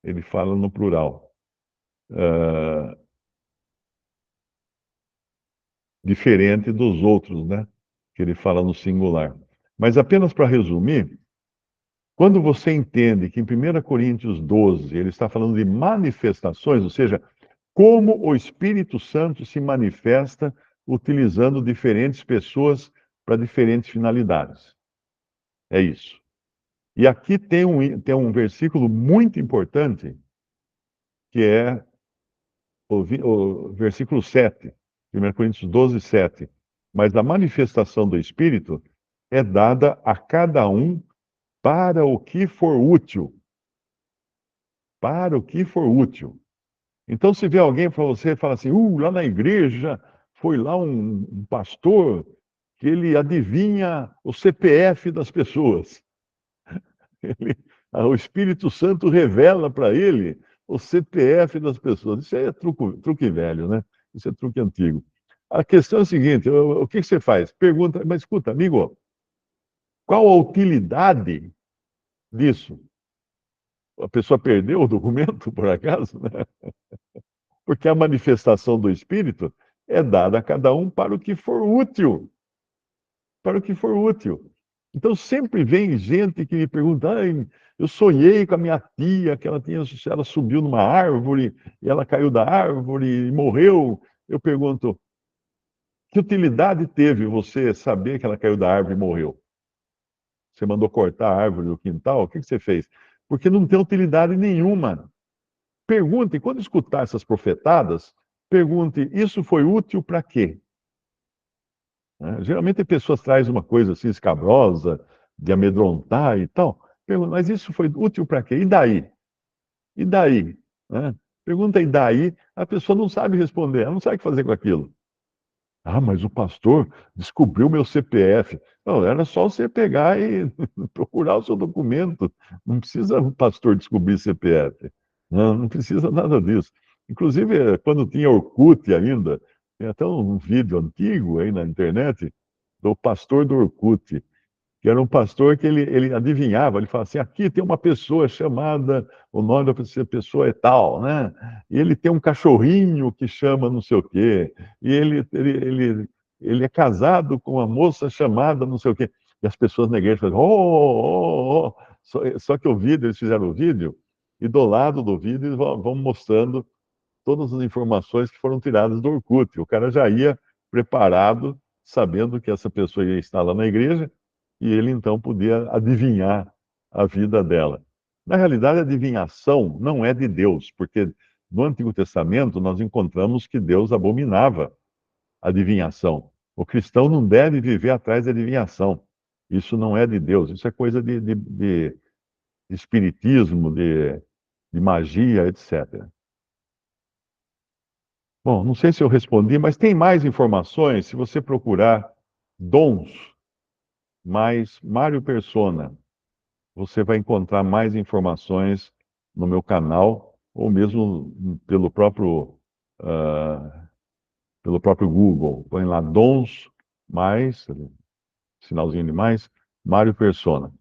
Ele fala no plural. Uh, Diferente dos outros, né? Que ele fala no singular. Mas apenas para resumir, quando você entende que em 1 Coríntios 12 ele está falando de manifestações, ou seja, como o Espírito Santo se manifesta utilizando diferentes pessoas para diferentes finalidades. É isso. E aqui tem um versículo muito importante, que é o versículo 7, 1 Coríntios 12, 7. Mas a manifestação do Espírito é dada a cada um para o que for útil. Para o que for útil. Então, se vê alguém para você e fala assim, lá na igreja foi lá um pastor que ele adivinha o CPF das pessoas. O Espírito Santo revela para ele o CPF das pessoas. Isso aí é truque velho, né? Isso é truque antigo. A questão é a seguinte: o que você faz? Pergunta, mas escuta, amigo, qual a utilidade disso? A pessoa perdeu o documento, por acaso? Né? Porque a manifestação do Espírito é dada a cada um para o que for útil. Para o que for útil. Então sempre vem gente que me pergunta: "Ai, eu sonhei com a minha tia, que ela subiu numa árvore e ela caiu da árvore e morreu." Eu pergunto: que utilidade teve você saber que ela caiu da árvore e morreu? Você mandou cortar a árvore do quintal? O que você fez? Porque não tem utilidade nenhuma. Pergunte, quando escutar essas profetadas, pergunte: isso foi útil para quê? Né? Geralmente as pessoas trazem uma coisa assim escabrosa, de amedrontar e tal. Pergunta, mas isso foi útil para quê? E daí? E daí? Né? Pergunta e daí, a pessoa não sabe responder, ela não sabe o que fazer com aquilo. Ah, mas o pastor descobriu meu CPF. Não, era só você pegar e procurar o seu documento. Não precisa o pastor descobrir CPF. Não precisa nada disso. Inclusive, quando tinha Orkut ainda, tem até um vídeo antigo aí na internet do pastor do Orkut, que era um pastor que ele adivinhava, ele falava assim, aqui tem uma pessoa chamada, o nome da pessoa é tal, né? E ele tem um cachorrinho que chama não sei o quê, e ele é casado com uma moça chamada não sei o quê. E as pessoas na igreja falam, Só que o vídeo, eles fizeram o vídeo, e do lado do vídeo eles vão mostrando todas as informações que foram tiradas do Orkut. O cara já ia preparado, sabendo que essa pessoa ia estar lá na igreja, e ele então podia adivinhar a vida dela. Na realidade, a adivinhação não é de Deus, porque no Antigo Testamento nós encontramos que Deus abominava a adivinhação. O cristão não deve viver atrás da adivinhação. Isso não é de Deus, isso é coisa de espiritismo, de magia, etc. Bom, não sei se eu respondi, mas tem mais informações. Se você procurar dons mais Mário Persona, você vai encontrar mais informações no meu canal ou mesmo ah, pelo próprio Google. Põe lá dons mais, sinalzinho de mais, Mário Persona.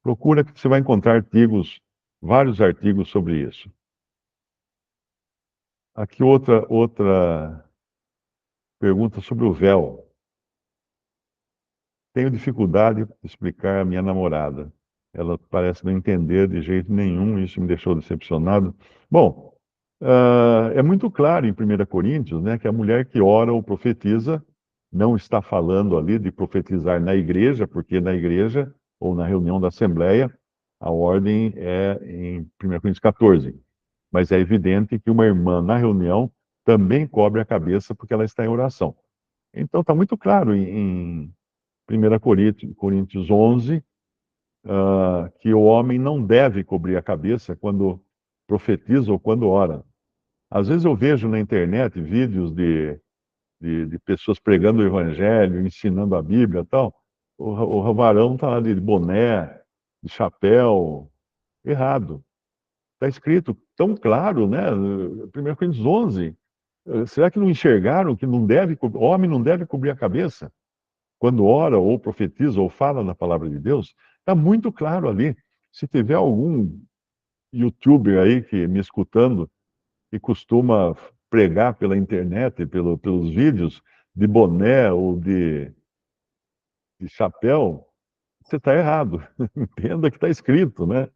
Procura que você vai encontrar artigos, vários artigos sobre isso. Aqui outra pergunta sobre o véu. Tenho dificuldade de explicar à minha namorada. Ela parece não entender de jeito nenhum, isso me deixou decepcionado. Bom, é muito claro em 1 Coríntios, né, que a mulher que ora ou profetiza não está falando ali de profetizar na igreja, porque na igreja ou na reunião da Assembleia, a ordem é em 1 Coríntios 14. Mas é evidente que uma irmã na reunião também cobre a cabeça porque ela está em oração. Então está muito claro em 1 Coríntios 11, que o homem não deve cobrir a cabeça quando profetiza ou quando ora. Às vezes eu vejo na internet vídeos de pessoas pregando o evangelho, ensinando a Bíblia e tal. O varão está lá de boné, de chapéu, errado. Está escrito tão claro, né? 1 Coríntios 11. Será que não enxergaram que o homem não deve cobrir a cabeça? Quando ora ou profetiza ou fala na palavra de Deus, está muito claro ali. Se tiver algum youtuber aí que me escutando e costuma pregar pela internet, pelos vídeos, de boné ou de chapéu, você está errado. Entenda que está escrito, né?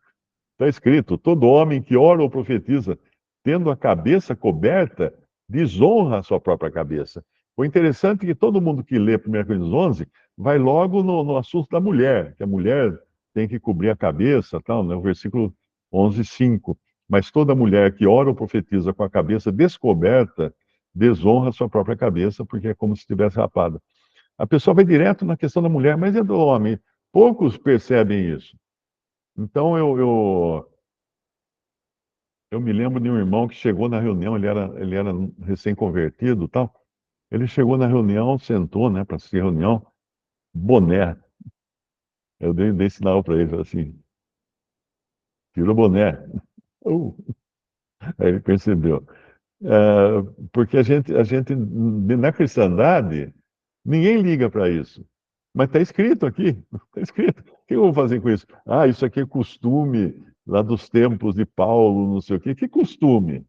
Está escrito: todo homem que ora ou profetiza, tendo a cabeça coberta, desonra a sua própria cabeça. O interessante é que todo mundo que lê 1 Coríntios 11 vai logo no assunto da mulher, que a mulher tem que cobrir a cabeça, tal, né? O versículo 11:5. Mas toda mulher que ora ou profetiza com a cabeça descoberta, desonra a sua própria cabeça, porque é como se estivesse rapada. A pessoa vai direto na questão da mulher, mas é do homem. Poucos percebem isso. Então, eu me lembro de um irmão que chegou na reunião, ele era recém-convertido e tal. Ele chegou na reunião, sentou, né, para assistir a reunião, boné. Eu dei sinal para ele, falei assim: tira o boné. Uh, Aí ele percebeu. Porque a gente, na cristandade, ninguém liga para isso. Mas está escrito aqui, está escrito. O que eu vou fazer com isso? Ah, isso aqui é costume lá dos tempos de Paulo, não sei o quê. Que costume?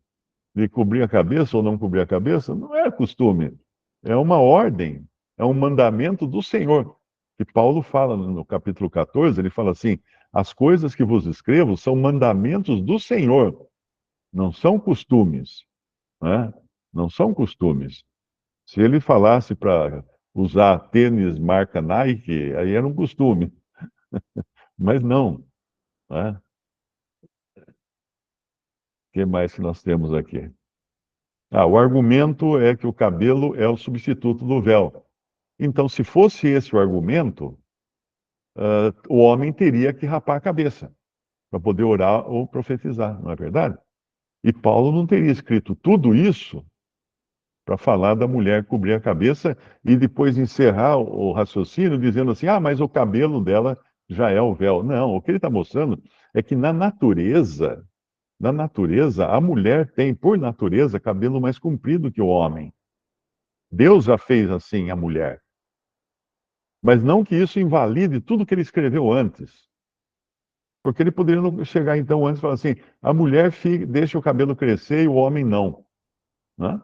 De cobrir a cabeça ou não cobrir a cabeça? Não é costume. É uma ordem, é um mandamento do Senhor. Que Paulo fala no capítulo 14, ele fala assim: as coisas que vos escrevo são mandamentos do Senhor, não são costumes, né? Não são costumes. Se ele falasse para usar tênis marca Nike, aí era um costume, mas não, né? O que mais que nós temos aqui? O argumento é que o cabelo é o substituto do véu. Então, se fosse esse o argumento, o homem teria que rapar a cabeça para poder orar ou profetizar, não é verdade? E Paulo não teria escrito tudo isso para falar da mulher cobrir a cabeça e depois encerrar o raciocínio dizendo assim: mas o cabelo dela já é o véu. Não, o que ele está mostrando é que na natureza, a mulher tem, por natureza, cabelo mais comprido que o homem. Deus já fez assim a mulher. Mas não que isso invalide tudo que ele escreveu antes. Porque ele poderia chegar então antes e falar assim: a mulher deixa o cabelo crescer e o homem não, né?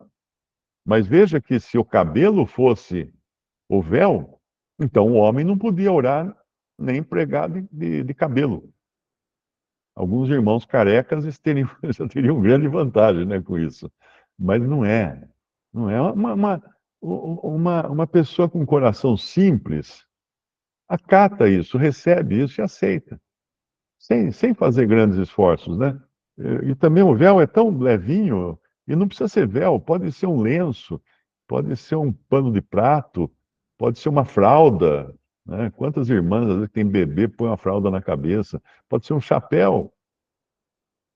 Mas veja que se o cabelo fosse o véu, então o homem não podia orar nem pregar de cabelo. Alguns irmãos carecas já teriam grande vantagem, né, com isso. Mas não é. Não é uma pessoa com um coração simples acata isso, recebe isso e aceita, sem fazer grandes esforços, né? E também o véu é tão levinho, e não precisa ser véu, pode ser um lenço, pode ser um pano de prato, pode ser uma fralda, né? Quantas irmãs, às vezes, que tem bebê, põe uma fralda na cabeça, pode ser um chapéu,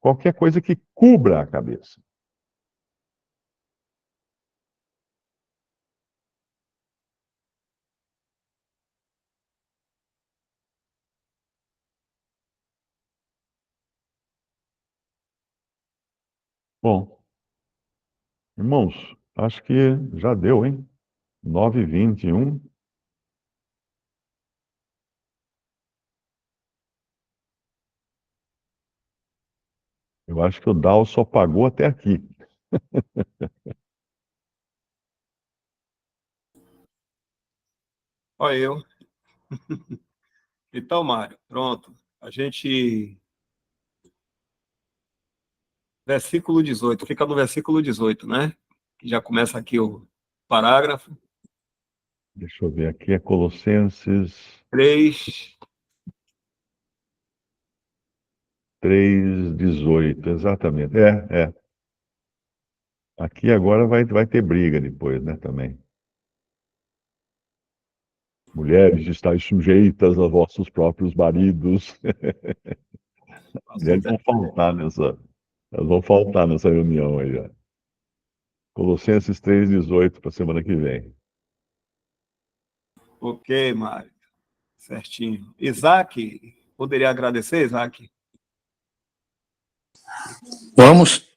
qualquer coisa que cubra a cabeça. Bom, irmãos, acho que já deu, hein? 9h21. Eu acho que o Dal só pagou até aqui. Olha eu. Então, Mário, pronto. A gente. Versículo 18. Fica no versículo 18, né? Que já começa aqui o parágrafo. Deixa eu ver aqui, é Colossenses 3. 3:18, exatamente. É. Aqui agora vai ter briga depois, né, também. Mulheres, estáis sujeitas a vossos próprios maridos. O Mulheres assunto é. vão faltar nessa reunião aí, já. Colossenses 3:18 para a semana que vem. Ok, Mário. Certinho. Isaac, poderia agradecer, Isaac? Vamos.